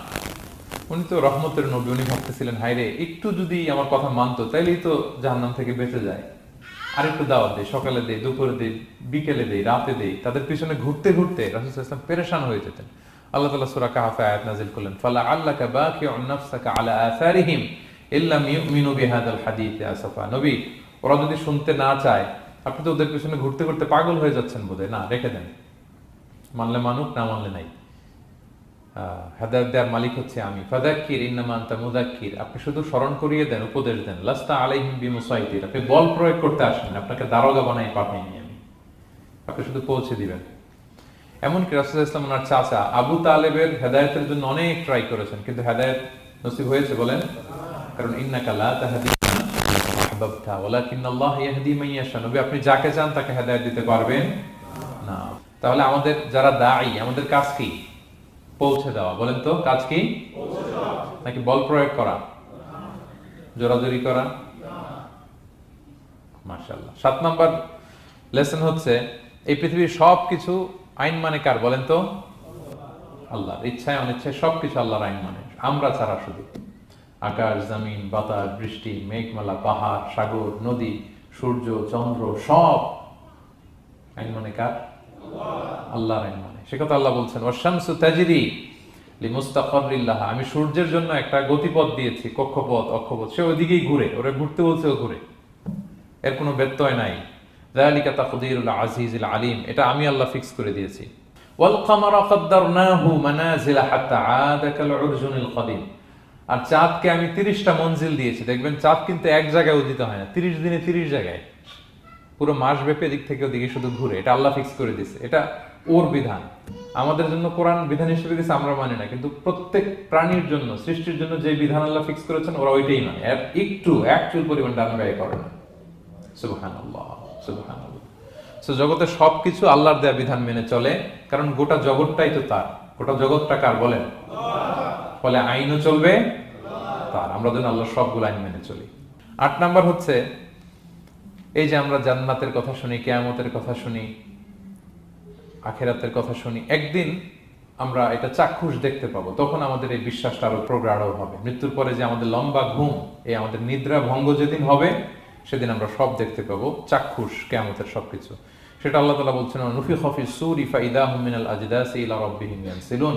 উনি তো রহমতের নবী, উনি ভাবতেছিলেন হায়রে একটু যদি আমার কথা মানতো তাইলেই তো জাহান্নাম থেকে বেঁচে যায়, আর একটু দাওয়াত দেই, সকালে দেই, দুপুরে দেই, বিকেলে দেই, রাতে দেই। তাদের পিছনে ঘুরতে ঘুরতে রাসূল সাল্লাল্লাহু আলাইহি ওয়াসাল্লাম পেরেশান হয়ে যেতেন। আল্লাহ তাআলা সূরা কাহফে আয়াত নাযিল করলেন, ফালাআল্লাকা বাকিউন নাফসাকা আলা আসারিহিম ইল্লাম ইউমিনু বিহাদাল হাদীথি আসাফা। নবী, ওরা যদি শুনতে না চায়, আপনি তো ওদের পিছনে ঘুরতে ঘুরতে পাগল হয়ে যাচ্ছেন বোধহয়, না রেখে দেন, মানলে মানুক, না মানলে নাই। হেদায়েত দেওয়ার মালিক হচ্ছে আমি। ফাযাক্কির ইন্নামা আনতা মুযাক্কির, আপনি শুধু স্মরণ করিয়ে দেন, উপদেশ দেন। লাস্তা আলাইহিম বিমুসাইতির, আপনি বল প্রয়োগ করতে আসেন, আপনাকে দারোগা বানাই পাঠাইনি আমি, আপনি শুধু পৌঁছে দিবেন। এমনকি রাসূলুল্লাহ সাল্লাল্লাহু আলাইহি ওয়াসাল্লাম ওনার চাচা আবু তালেবের হেদায়েতের জন্য অনেক ট্রাই করেছেন, কিন্তু হেদায়েত নসিব হয়েছে বলেন? কারণ ইন্নাকা লা তাহদি মান আহবাবতা ওয়ালাকিন্নাল্লাহ ইয়াহদি মান ইয়াশা। নবী, আপনি যাকে চান তাকে হেদায়েত দিতে পারবেন না। তাহলে আমাদের যারা দাঈ, আমাদের কাজ কি? পৌঁছে দেওয়া। বলেন তো, কাজ কি? পৌঁছে দেওয়া। নাকি বল প্রয়োগ করা, জোরাজুরি করা? মাশাআল্লাহ। 7 নাম্বার লেসন হচ্ছে, এই পৃথিবীর সবকিছু আইন মানে কার? বলেন তো, আল্লাহর। ইচ্ছায় অনিচ্ছায় সবকিছু আল্লাহর আইন মানে, আমরা ছাড়া শুধু। আকাশ, জমিন, বাতাস, বৃষ্টি, মেঘমালা, পাহাড়, সাগর, নদী, সূর্য, চন্দ্র, সব আইন মানে কার? আল্লাহর আইন মানে। সে কথা আল্লাহ বলছেন, ওয়াশ-শামসু তাজরি লিমুস্তাকাররিল লাহা, আমি সূর্যের জন্য একটা গতিপথ দিয়েছি, কক্ষপথ, অক্ষপথ, সে ওইদিকেই ঘুরে, ওরা ঘুরতে বলছে ও ঘুরে, এর কোনো ব্যত্যয় নাই। যালিকা তাকদীরুল আজিজিল আলিম, এটা আমি আল্লাহ ফিক্স করে দিয়েছি। ওয়াল কামারা কাদ্দারনাহু মানাজিলা হাত্তা আদা কাল উরজুনিল কাদিম, আর চাঁদকে আমি 30টা মঞ্জিল দিয়েছি। দেখবেন চাঁদ কিন্তু এক জায়গায় উদিত হয় না, 30 দিনে 30 জায়গায়, পুরো মাস ব্যাপী এদিক থেকে ওদিকে শুধু ঘুরে। এটা আল্লাহ ফিক্স করে দিয়েছে, এটা ওর বিধান। আমাদের জন্য কোরআন বিধান হিসেবে দিয়েছে, আমরা মানি না, কিন্তু প্রত্যেক প্রাণীর জন্য, সৃষ্টির জন্য যে বিধান আল্লাহ ফিক্স করেছেন, ওরা ওইটাই মানে, এর একটু একচুল পরিমাণ ডান ব্যয় করে না। সুবহানাল্লাহ, সুবহানাল্লাহ। সো জগতের সবকিছু আল্লাহর দেয়া বিধান মেনে চলে, কারণ গোটা জগৎটাই তো তার। গোটা জগৎটা কার বলেন? ফলে আইনও চলবে তার। আমরা যেন আল্লাহর সবগুলো আইন মেনে চলি। 8 নাম্বার হচ্ছে, এই যে আমরা জান্নাতের কথা শুনি, কিয়ামতের কথা শুনি, আখিরাতের কথা শুনি, একদিন আমরা এটা চাক্ষুষ দেখতে পাবো, তখন আমাদের এই বিশ্বাসটা আরো প্রগাঢ় হবে। মৃত্যুর পরে যে আমাদের লম্বা ঘুম, এই আমাদের নিদ্রা ভঙ্গ যেদিন হবে, সেদিন আমরা সব দেখতে পাবো, চাক্ষুষ কিয়ামতের সবকিছু। সেটা আল্লাহ তাআলা বলছেন, নুফিখা ফিস সূরি ফাইদাহুম মিনাল আজদাসি ইলা রাব্বিহিম ইয়ানসিলুন,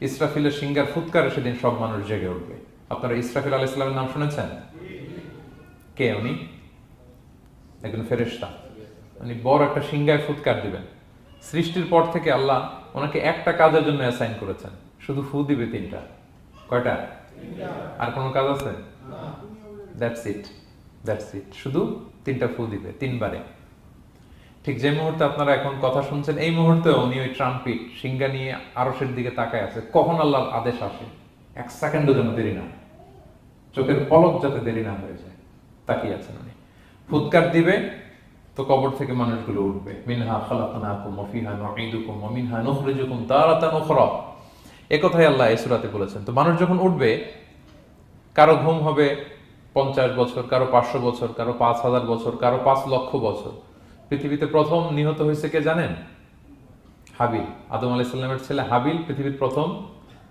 ইসরাফিলের সিংগার ফুৎকারে সেদিন সব মানুষ জেগে উঠবে। আপনারা ইসরাফিল আলাইহিস সালামের নাম শুনেছেন? কে উনি? একজন ফেরেশতা। উনি বড় একটা সিংগায় ফুৎকার দিবেন। সৃষ্টির পর থেকে আল্লাহ ওনাকে একটা কাজের জন্য অ্যাসাইন করেছেন, শুধু ফু দিবে 3টা। কয়টা? আর কোনো কাজ আছে? দ্যাটস ইট, দ্যাটস ইট, শুধু 3টা ফু দিবে 3 বারে। ঠিক যে মুহূর্তে আপনারা এখন কথা শুনছেন, এই মুহূর্তে উনি ওই ট্রাম্পিট সিংহা নিয়ে আরশের দিকে তাকায় আছে, কখন আল্লাহর আদেশ আসে, 1 সেকেন্ডও যেন দেরি না, চোখের পলক যাতে দেরি না হয়ে যায়, তাকিয়ে আছেন উনি। ফুৎকার দিবে তো কবর থেকে মানুষগুলো উঠবে, মিনহা খালাকনাকুম ওয়া ফিহা নুঈদুকুম ওয়া মিনহা নুখরিজুকুম তারাতান উখরা, এই কথাই আল্লাহ এই সূরাতে বলেছেন। তো মানুষ যখন উঠবে, কারো ঘুম হবে 50 বছর, কারো 500 বছর, কারো 5000 বছর, কারো 5 লক্ষ বছর। পৃথিবীতে প্রথম নিহত হয়েছে কে জানেন? হাবিল, আদম আলাইহিস সালামের ছেলে হাবিল পৃথিবীর প্রথম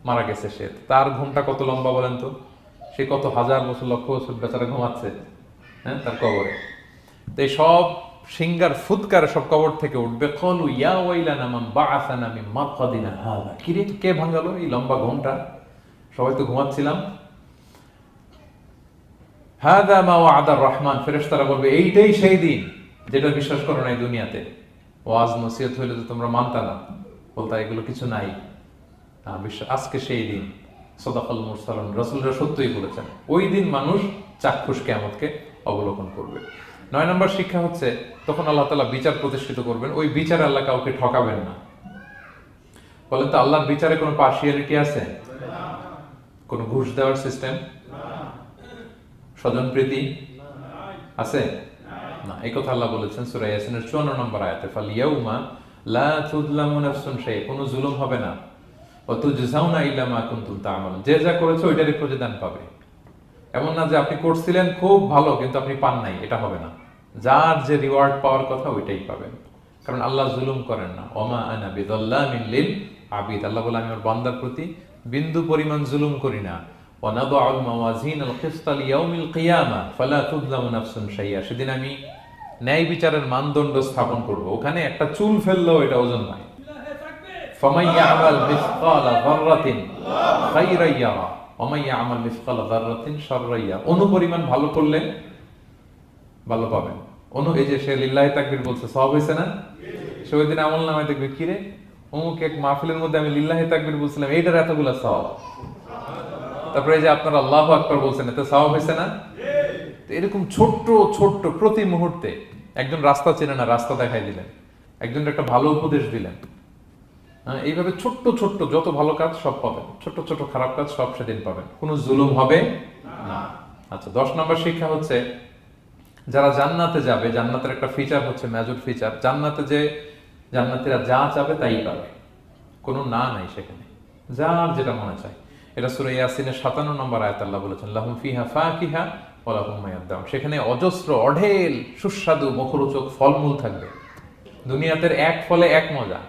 মারা গেছে। সে, তার ঘুমটা কত লম্বা বলেন তো? সে কত হাজার বছর, লক্ষ বছর বেচারা ঘুমাচ্ছে, হ্যাঁ, তার কবরে। তো এই সব সিংগার ফুৎকার সব কবর থেকে উঠবে। ক্বালু ইয়া ওয়াইলানা মান বাআসানা মিন মারকাদিনা হাযা, কিরে কে ভাঙালো এই লম্বা ঘুমটা, সবাই তো ঘুমাচ্ছিলাম। হাযা মা ওয়া'দার রহমান, ফেরেশতারা বলবে এইটাই সেই দিন যেটা বিশ্বাস করো না এই দুনিয়াতে, ওয়াজ নসিহত হইলে তো তোমরা মানতা না, বলতা এগুলো কিছু নাই, আজকে সেই দিন। সাদাকাল মুরসালুন, রাসূলরা সত্যই বলেছেন, ওই দিন মানুষ চাক্ষুষ কিয়ামতকে অবলোকন করবে। 9 নম্বর শিক্ষা হচ্ছে, তখন আল্লাহ তাআলা বিচার প্রতিষ্ঠিত করবেন, ওই বিচারে আল্লাহ কাউকে ঠকাবেন না। বলেন তো, আল্লাহর বিচারে কোনো পার্সিয়ালিটি আছে? কোনো ঘুষ দেওয়ার সিস্টেম, স্বজনপ্রীতি আছে না? এই কথা আল্লাহ বলেছেন সূরা ইয়াসিনের 54 নম্বর আয়াতে, ফালিয়াউমা লা তুযলামু নাফসুন শাই, কোনো জুলুম হবে না, ওয়া তুজজাউনা ইল্লা মা কুনতুম তা'মালুন, যে যা করেছো ওইটারই প্রতিদান পাবে। এমন না যে আপনি করছিলেন খুব ভালো কিন্তু আপনি পান নাই, এটা হবে না। যার যে রিওয়ার্ড পাওয়ার কথা ওইটাই পাবেন, কারণ আল্লাহ জুলুম করেন না। ওমা আনা বিযাল্লামিন লিল আবিদ, আল্লাহ বলে আমি আমার বান্দার প্রতি বিন্দু পরিমাণ জুলুম করি না। ওয়া নাদউল মাওয়াজিনাল কিসতা লিয়াউমিল কিয়ামা ফালা তুযলামু নাফসুন শাইআ, সেদিন আমি ন্যায় বিচারের মানদণ্ড স্থাপন করব, ওখানে একটা চুল ফেললেও এটা ওজন হয়। ফামান ইয়ামাল মিসকালা যাররাতিন খায়রান ইয়ারা ওয়া মান ইয়ামাল মিসকালা যাররাতিন শাররান ইয়ারা। অনুপরিমাণ ভালো করলে ভালো পাবেন। এই যে সে লিল্লাহি তাকবীর বলছে, সওয়াব হইছে না? সে ওই দিন আমলনামায় দেখবে, কি রে অমুক এক মাহফিলের মধ্যে আমি লিল্লাহি তাকবীর বলছিলাম, এইটার এতগুলা সওয়াব। তারপরে এই যে আপনারা আল্লাহু আকবার বলছেন, এতে সওয়াব হইছে না? এরকম ছোট্ট ছোট্ট প্রতি মুহূর্তে একজন রাস্তা চেনে না, রাস্তা দেখাই দিলেন, একজন একটা ভালো উপদেশ দিলেন। এইভাবে ছোট্ট ছোট্ট যত ভালো কাজ সব পাবেন, ছোট্ট ছোট খারাপ কাজ সব সেদিন পাবেন, কোনো জুলুম হবে না। আচ্ছা, 10 নম্বর শিক্ষা হচ্ছে, যারা জান্নাতে যাবে, জান্নাতের একটা ফিচার হচ্ছে, মেজর ফিচার, জান্নাতে যে জান্নাতীরা যা চাবে তাই পাবে, কোনো না নাই সেখানে, যার যেটা মনে চায়। এটা সূরা ইয়াসিনের 57 নম্বর আয়াত আল্লাহ বলেছেন, লাহুম ফিহা ফাকিহা ওয়া লাহুম মা ইয়াদদাউন। সেখানে অজস্র অঢেল সুস্বাদু মুখরোচক ফলমূল থাকবে। দুনিয়াতে এক ফলে এক মজা,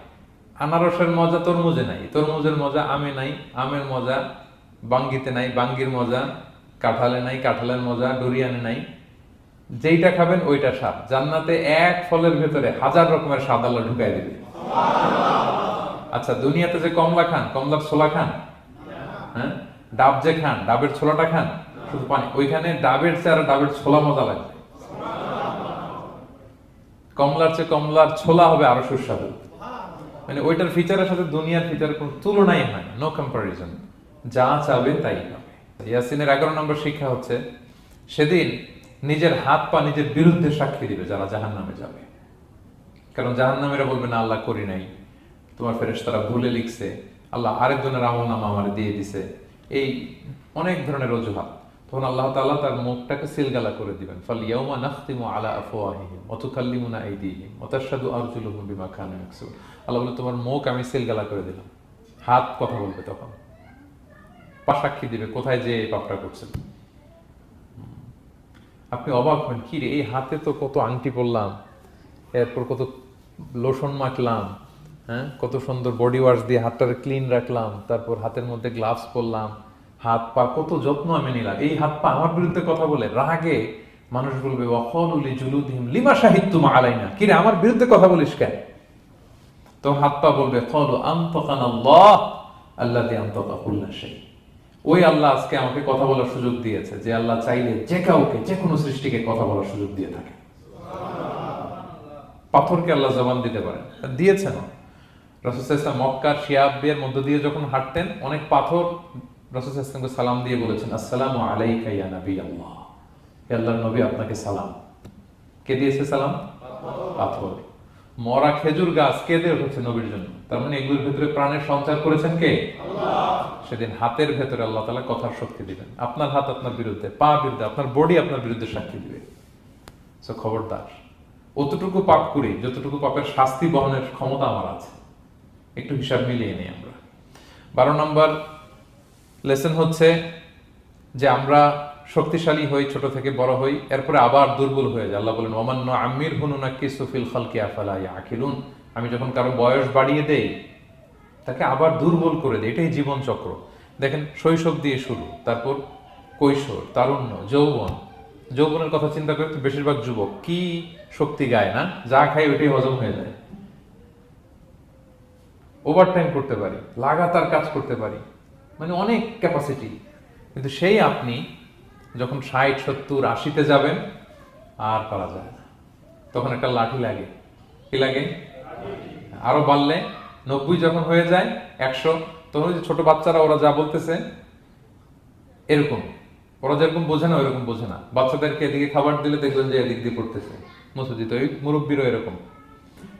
আনারসের মজা তরমুজে নাই, তরমুজের মজা আমে নাই, আমের মজা বাঙ্গিতে নাই, বাঙ্গির মজা কাঁঠালে নাই, কাঁঠালের মজা ডুরিয়ানে নাই। যেইটা খাবেন ওইটা স্বাদ। জান্নাতে এক ফলের ভেতরে হাজার রকমের স্বাদ আল্লাহ ঢুকাই দিবে। আচ্ছা, দুনিয়াতে যে কমলা খান, কমলার ছোলা খান, হ্যাঁ, ডাব যে খান, ডাবের ছোলাটা খান, শুধু পানি। ওইখানে ডাবের চেয়ে আর ডাবের ছোলা মজা লাগবে। কমলার চেয়ে কমলার ছোলা হবে আরো সুস্বাদু। মানে ওইটার ফিচারের সাথে দুনিয়ার ফিচারের কোনো তুলনাই হয় না, নো কম্পারিজন। যা চাবে তাই পাবে। ইয়াসিনের 11 নম্বর শিক্ষা হচ্ছে, সেদিন নিজের হাত পা নিজের বিরুদ্ধে সাক্ষী দিবে যারা জাহান্নামে যাবে। কারণ জাহান্নামীরা বলবে না আল্লাহ করি নাই, তোমার ফেরেশতারা ভুলে লিখছে, আল্লাহ আরেকজনের আমলনামা আমার দিয়ে দিছে, এই অনেক ধরনের অজুহাত। তখন আল্লাহ তাআলা তার মুখটাকে সিলগালা করে দিবেন। ফালইয়াউমা নাখতিমু আলা আফওয়াহিহিম ওয়া তুকাল্লিমুনা আইদিহিম ওয়া তাশহাদু আরজুলুহুম বিমা কানু ইয়াকসিবুন। আল্লাহ বলে, তোমার মুখ আমি সিলগালা করে দিলাম, হাত কথা বলবে, তখন পা সাক্ষী দিবে কোথায় যে এই পাপটা করছেন। আপনি অবাক হবেন, কি রে, এই হাতে তো কত আংটি পরলাম, এরপর কত লোশন মাখলাম, হ্যাঁ, কত সুন্দর বডি ওয়াশ দিয়ে হাতটাকে ক্লিন রাখলাম, তারপর হাতের মধ্যে গ্লাভস পরলাম, হাত পা কত যত্ন আমি নিলাম। এই হাত পা আমার বিরুদ্ধে কথা বলে, রাগে মানুষ বলবে ওয়াকালু লিজুলুদিহিম লিমা শাহিদতুম আলাইনা, কি রে আমার বিরুদ্ধে কথা বলিস কেন? তো হাত পা বলবে ক্বালু আনতাকানাল্লাহ আল্লাযী আনতাকা কুল্লা শাই। ওই আল্লাহ আজকে আমাকে কথা বলার সুযোগ দিয়েছে, যে আল্লাহ চাইলে যে কাউকে, যে কোনো সৃষ্টিকে কথা বলার সুযোগ দিয়ে থাকে। পাথরকে আল্লাহ জবান দিতে পারেন, দিয়েছেন। রাসূল সাল্লাল্লাহু আলাইহি ওয়াসাল্লাম মক্কার শিয়াবের মধ্য দিয়ে যখন হাঁটতেন, অনেক পাথর রাসূল সাল্লাল্লাহু আলাইহি ওয়াসাল্লামকে সালাম দিয়ে বলেছেন, আসসালামু আলাইকা ইয়া নবী আল্লাহ, হে আল্লাহর নবী আপনাকে সালাম। কে দিয়েছে সালাম? পাথর। মরা খেজুর গাছ কেঁদে উঠেছে নবীর জন্য, তার মানে এগুলোর ভিতরে প্রাণের সঞ্চার করেছেন কে? আল্লাহ। সেদিন হাতের ভেতরে আল্লাহ তাআলা কথার শক্তি দিবেন। আপনার হাত আপনার বিরুদ্ধে, পা বিরুদ্ধে, আপনার বডি আপনার বিরুদ্ধে সাক্ষী দিবে। সো খবরদার, অতটুকু পাপ করি যতটুকু পাপের শাস্তি বহনের ক্ষমতা আমার আছে, একটু হিসাব মিলিয়ে নিই আমরা। 12 নম্বর লেসন হচ্ছে যে আমরা শক্তিশালী হই, ছোট থেকে বড় হই, এরপরে আবার দুর্বল হয়ে যায়। আল্লাহ বলেন ওয়ামান নুআম্মিরহু নুনাক্কিসু ফিল খালকি আফালা ইয়াকিলুন। আমি যখন কারো বয়স বাড়িয়ে দেই, তাকে আবার দুর্বল করে দেই। এটাই জীবন চক্র। দেখেন, শৈশব দিয়ে শুরু, তারপর কৈশোর, তারুণ্য, যৌবন। যৌবনের কথা চিন্তা করে তো বেশিরভাগ যুবক কি শক্তি গায় না, যা খায় ওইটাই হজম হয়ে যায়। ওভারটাইম করতে পারি, লাগাতার কাজ করতে পারি, মানে অনেক ক্যাপাসিটি। কিন্তু সেই আপনি যখন 60, 70, 80-তে যাবেন, আর পারা যায় না। তখন একটা লাঠি লাগে। কি লাগে? আরো বাড়লে 90 যখন হয়ে যায়, 100, তখন ওই যে ছোট বাচ্চারা ওরা যা বলতেছে এরকম, ওরা যেরকম বোঝে না ওইরকম বোঝে না। বাচ্চাদেরকে এদিকে খাবার দিলে দেখবেন যে এদিক দিয়ে পড়তেছে মসজিদে। ওই মুরব্বীরও এরকম,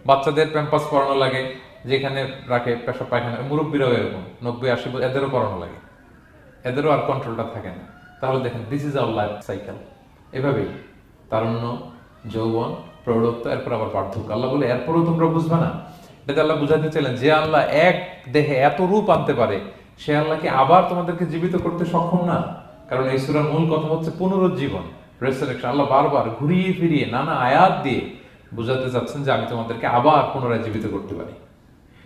বাচ্চাদের প্যাম্পাস পরানো লাগে, যেখানে রাখে পেশাব পায়খানা, মুরব্বীরাও এরকম 90, 80 এদেরও পরানো লাগে, এদেরও আর কন্ট্রোলটা থাকে না। তাহলে দেখেন, this is our life cycle. এভাবেই তারুণ্য, যৌবন, প্রৌঢ়ত্ব, এরপর আবার বার্ধক্য। আল্লাহ বলে এরপরও তোমরা বুঝবে না। এটা আল্লাহ বুঝাতে চাইলেন, যে আল্লাহ এক দেহে এত রূপ আনতে পারে, সে আল্লাহকে আবার তোমাদেরকে জীবিত করতে সক্ষম না? কারণ এই সূরার মূল কথা হচ্ছে পুনরুজ্জীবন, রেসারেকশন। আল্লাহ বারবার ঘুরিয়ে ফিরিয়ে নানা আয়াত দিয়ে বুঝাতে চাচ্ছেন যে আমি তোমাদেরকে আবার পুনরায় জীবিত করতে পারি।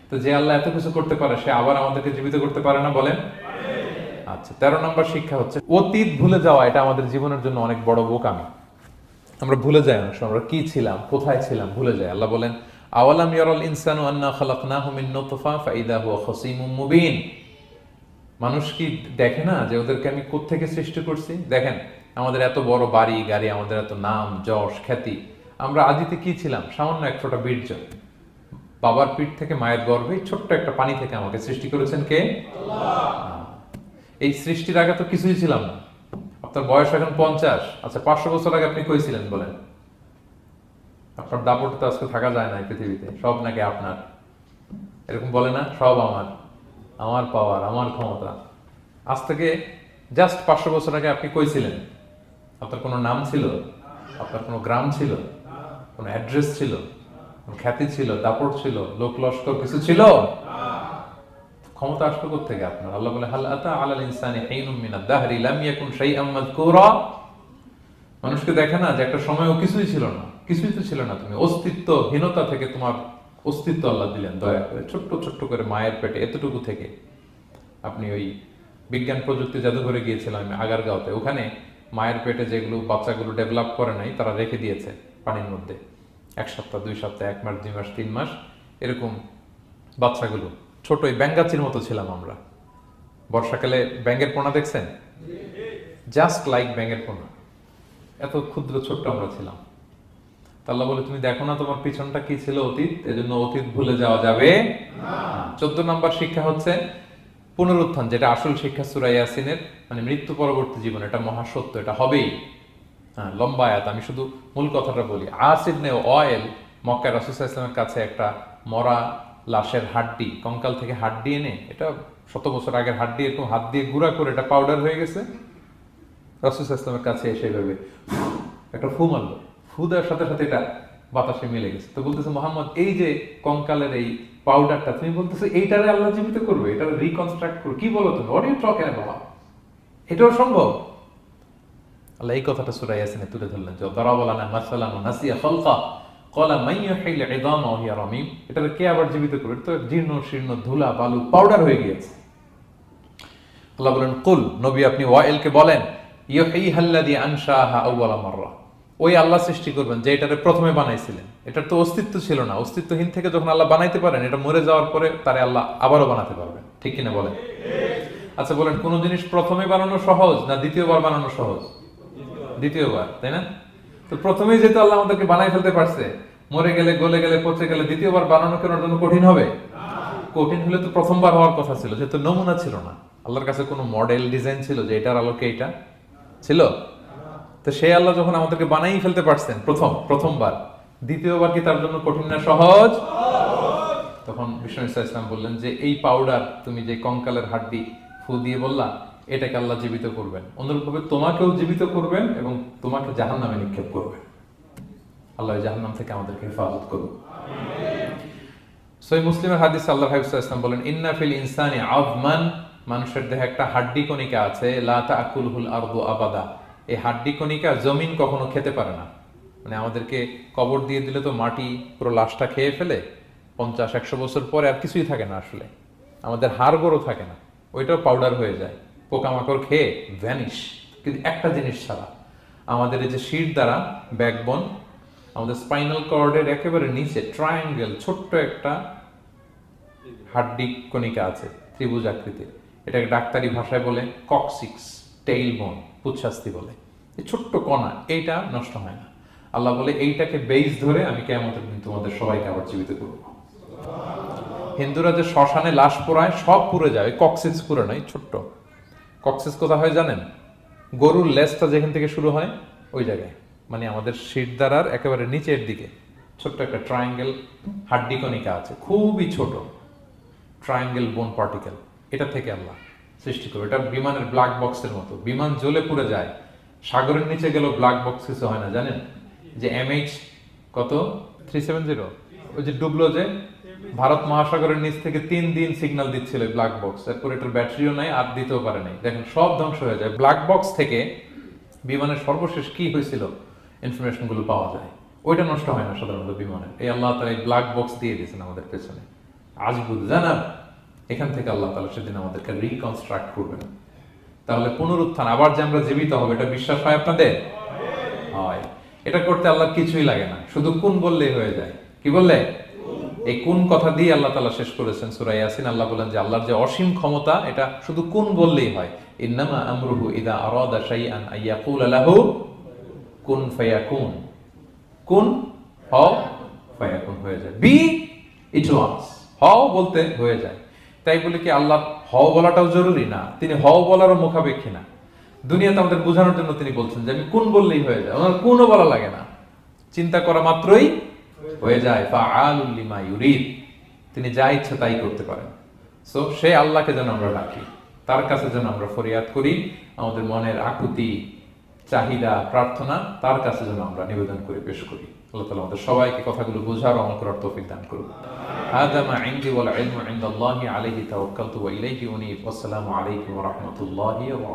তো যে আল্লাহ এত কিছু করতে পারে, সে আবার আমাদেরকে জীবিত করতে পারে না? বলেন। আচ্ছা, 13 নম্বর শিক্ষা হচ্ছে অতীত ভুলে যাওয়া। এটা আমাদের জীবনের জন্য অনেক বড় বোকামি। আমরা ভুলে যাই, অনেক সময় আমরা কি ছিলাম, কোথায় ছিলাম ভুলে যাই। আল্লাহ বলেন আওয়ালাম ইয়ারাল ইনসানু আন্না খালাকনাহু মিন নুতফা ফাইদা হুয়া খাসীমুম মুবিন। মানুষ কি দেখে না যে ওদেরকে আমি কোত্থেকে সৃষ্টি করছি? দেখেন আমাদের এত বড় বাড়ি গাড়ি, আমাদের এত নাম যশ খ্যাতি, আমরা আদিতে কি ছিলাম? সামান্য এক ফোঁটা বীর্য। বাবার পিঠ থেকে মায়ের গর্ভে ছোট্ট একটা পানি থেকে আমাকে সৃষ্টি করেছেন কে? আল্লাহ। এই সৃষ্টির আগে তো কিছুই ছিলাম না। আপনার বয়স এখন 50, আচ্ছা 500 বছর আগে আপনি কই ছিলেন বলেন? আপনার দাপটে তো আজকে থাকা যায় না এই পৃথিবীতে, সব নাকি আপনার, এরকম বলে না? সব আমার, আমার পাওয়ার, আমার ক্ষমতা। আজ থেকে জাস্ট 500 বছর আগে আপনি কই ছিলেন? আপনার কোনো নাম ছিল? আপনার কোনো গ্রাম ছিল? কোনো অ্যাড্রেস ছিল? কোনো খ্যাতি ছিল? দাপট ছিল? লোক লস্কর কিছু ছিল? ক্ষমতা আসলো কোত্থেকে আপনার? আল্লাহ বলে হাল আতা আলাল ইনসানি হিনুম মিনাদ দাহরি লাম ইয়াকুন শাইআম মাযকুরা। মানুষকে দেখে না যে একটা সময় ও কিছুই ছিল না, কিছুই তো ছিল না, তুমি অস্তিত্বহীনতা থেকে তোমার অস্তিত্ব আল্লাহ দিলেন দয়া করে, ছোট্ট ছোট্ট করে মায়ের পেটে এতটুকু থেকে। আপনি ওই বিজ্ঞান প্রযুক্তি জাদুঘরে গিয়েছিলাম আমি আগারগাঁওতে, ওখানে মায়ের পেটে যেগুলো বাচ্চাগুলো ডেভেলপ করে নাই তারা রেখে দিয়েছে পানির মধ্যে 1 সপ্তাহ 2 সপ্তাহ 1 মাস 2 মাস 3 মাস এরকম বাচ্চাগুলো ছোট, ওই ব্যাঙ্গাচির মতো ছিলাম আমরা। বর্ষাকালে ব্যাঙের পোনা দেখছেন? জাস্ট লাইক ব্যাঙের পোনা, এত ক্ষুদ্র ছোট্ট আমরা ছিলাম। আল্লাহ বলে তুমি দেখো না তোমার পিছনটা কি ছিল? অতীত, এজন্য অতীত ভুলে যাওয়া যাবে না। 14 নম্বর শিক্ষা হচ্ছে পুনরুত্থান, যেটা আসল শিক্ষা সূরা ইয়াসিনের, মানে মৃত্যু পরবর্তী জীবন, এটা মহাসত্য, এটা হবেই। হ্যাঁ, লম্বা আয়াত, আমি শুধু মূল কথাটা বলি। আস ইবনে ওয়াইল মক্কায় রাসূল সাল্লাল্লাহু আলাইহি ওয়াসাল্লামের কাছে একটা মরা লাশের হাড্ডি, কঙ্কাল থেকে হাড্ডি এনে, এটা 100 বছর আগের হাড্ডি, এরকম হাত দিয়ে গুঁড়া করে এটা পাউডার হয়ে গেছে। রাসূল সাল্লাল্লাহু আলাইহি ওয়াসাল্লামের কাছে এসে ভাবে একটা ফু মারলো, ফু দেওয়ার সাথে সাথে এটা বাতাসে মিলে গেছে। তো বলতেছে মুহাম্মদ, এই যে কঙ্কালের এই পাউডারটা, তুমি বলতেছো এইটারে আল্লাহ জীবিত করবে, এটারে রিকনস্ট্রাক্ট করবে, কি বলো তুমি? What are you talking about? এটাও সম্ভব? আল্লাহ এই কথাটা সূরা ইয়াসিনে তুলে ধরলেন যে দারাবা লানা মাসালান ওয়া নাসিয়া খালকা ক্বালা মান ইউহিল ইযামা ওয়া হিয়া রামীম। এটারে কে আবার জীবিত করবে? এটা তো জীর্ণ শীর্ণ ধুলা বালু পাউডার হয়ে গিয়েছে। আল্লাহ বলেন কুল, নবী আপনি ওয়াইলকে বলেন, ইউহিহাল্লাযী আনশাহা আউওয়ালা মাররা, ওই আল্লাহ সৃষ্টি করবেন যে এটারে প্রথমে বানাইছিলেন। এটার তো অস্তিত্ব ছিল না, অস্তিত্বহীন থেকে যখন আল্লাহ বানাইতে পারেন, এটা মরে যাওয়ার পরে তারে আল্লাহ আবারও বানাতে পারবেন, ঠিক কিনা বলেন? আচ্ছা বলেন, কোন জিনিস প্রথমে বানানো সহজ না দ্বিতীয়বার বানানো সহজ? দ্বিতীয়বার, তাই না? তো প্রথমেই যেহেতু আল্লাহ আমাদেরকে বানাই ফেলতে পারছে, মরে গেলে গলে গেলে পচে গেলে দ্বিতীয়বার বানানো কেন জন্য কঠিন হবে? কঠিন হলে তো প্রথমবার হওয়ার কথা ছিল, যেহেতু নমুনা ছিল না, আল্লাহর কাছে কোনো মডেল ডিজাইন ছিল যে এটার আলোকে এটা ছিল? তো সেই আল্লাহ যখন আমাদেরকে বানাই ফেলতে পারছেন প্রথমবার, দ্বিতীয়বার কি তার জন্য কঠিন না সহজ? তখন বিষ্ণু ইসলাম বললেন যে এই পাউডার, তুমি যে কঙ্কালের হাড্ডি ফু দিয়ে বললা, এটাকে আল্লাহ জীবিত করবেন, অনুরূপভাবে তোমাকেও জীবিত করবেন এবং তোমাকে জাহান্নামে নিক্ষেপ করবেন। আল্লাহ জাহান্নাম থেকে আমাদেরকে হেফাজত করুন। সহিহ মুসলিমের হাদিসে আল্লাহর হাবিব সাল্লাল্লাহু আলাইহি ওয়াসাল্লাম বলেন, ইন্না ফিল ইনসানি আযমান, মানুষের দেহে একটা হাড্ডি কণিকা আছে, লা তাকুলহুল আরদু আবাদা, এই হাড্ডি কণিকা জমিন কখনো খেতে পারে না। মানে আমাদেরকে কবর দিয়ে দিলে তো মাটি পুরো লাশটা খেয়ে ফেলে, 50-100 বছর পরে আর কিছুই থাকে না, আসলে আমাদের হাড় গোড়ও থাকে না, ওইটাও পাউডার হয়ে যায়, পোকামাকড় খেয়ে ভ্যানিশ। কিন্তু একটা জিনিস ছাড়া, আমাদের এই যে শির দ্বারা ব্যাকবোন, আমাদের স্পাইনাল কর্ডের একেবারে নিচে ট্রায়াঙ্গেল ছোট্ট একটা হাড্ডি কণিকা আছে, ত্রিভুজ আকৃতির, এটাকে ডাক্তারি ভাষায় বলে কক্সিক্স, টেইল বোন, পুচ্ছাস্তি বলে। এই ছোট্ট কণা, এইটা নষ্ট হয় না। আল্লাহ বলে এইটাকে বেইস ধরে আমি কিয়ামতের দিন তোমাদের সবাইকে আবার জীবিত করব। হিন্দুরা যে শ্মশানে লাশ পোড়ায়, সব পুড়ে যায়, কক্সিক্স পুড়ে নাই, ছোট্ট কক্সিক্স কোথা হয় জানেন? গরুর লেজটা যেখান থেকে শুরু হয় ওই জায়গায়, মানে আমাদের শিরদাঁড়ার একেবারে নিচের দিকে ছোট্ট একটা ট্রায়াঙ্গেল হাড্ডি কণিকা আছে, খুবই ছোট ট্রায়াঙ্গেল বোন পার্টিকেল, এটা থেকে আল্লাহ সৃষ্টি করে। এটা বিমানের ব্ল্যাক বক্সের মতো, বিমান জ্বলে পুড়ে যায়, সাগরের নিচে গেল ব্ল্যাক বক্স কিছু হয় না, জানেন? যে MH কত 370, ওই যে ডুবলো, যে ভারত মহাসাগরের নিচ থেকে 3 দিন সিগন্যাল দিচ্ছিল ব্ল্যাক বক্স, এরপর এটার ব্যাটারিও নাই, আর দিতেও পারে নাই, দেখেন সব ধ্বংস হয়ে যায়। ব্ল্যাক বক্স থেকে বিমানের সর্বশেষ কি হয়েছিল ইনফরমেশন গুলো পাওয়া যায়, ওইটা নষ্ট হয় না সাধারণত বিমানের। এই আল্লাহ তাআলা এই ব্ল্যাক বক্স দিয়ে দিয়েছেন আমাদের পেছনে, আজ বুঝলেন না? এখান থেকে আল্লাহ তাআলা সেদিন আমাদেরকে রিকনস্ট্রাক্ট করবেন। তাহলে পুনরুত্থান, আবার যে আমরা জীবিত হবে, এটা বিশ্বাস হয় আপনাদের? হয়। এটা করতে আল্লাহ কিছুই লাগে না, শুধু কোন বললেই হয়ে যায়। কি বললে? এই কুন কথা দিয়ে আল্লাহ তাআলা শেষ করেছেন সূরা ইয়াসিন। আল্লাহ বলেন যে আল্লাহর যে অসীম ক্ষমতা, এটা শুধু কুন বললেই হয়। ইন্নামা আমরুহু ইযা আরাদা শাইআন আইয়াকুলা লাহু কুন ফায়াকুন। কুন হও, ফায়াকুন হয়ে যায়। বি ইট ওয়াজ, হও বলতে হয়ে যায়। তাই বলে কি আল্লাহ হও বলাটাও জরুরি না, তিনি হও বলারও মুখাপেক্ষী না। দুনিয়াতে আমাদের বোঝানোর জন্য তিনি বলছেন যে আমি কুন বললেই হয়ে যায়, ওনার কুনও বলা লাগে না, চিন্তা করা মাত্রই হয়ে যায়। ফাআলুল লিমা ইউরিদ, তিনি যা ইচ্ছা তাই করতে পারেন। সো সেই আল্লাহকে যেন আমরা ডাকি, তার কাছে যেন আমরা ফরিয়াদ করি, আমাদের মনের আকুতি, চাহিদা, প্রার্থনা তার কাছে যেন আমরা নিবেদন করে পেশ করি। আল্লাহ তাআলা আমাদের সবাইকে কথাগুলো বোঝার ও আমল করার তৌফিক দান করুন। হাযা মা ইনদি ওয়াল ইলমু ইনদাল্লাহি আলাইহি তাওয়াক্কালতু ওয়া ইলাইহি উনীব। আসসালামু আলাইকুম ওয়া রাহমাতুল্লাহি ওয়া বারাকাতুহু।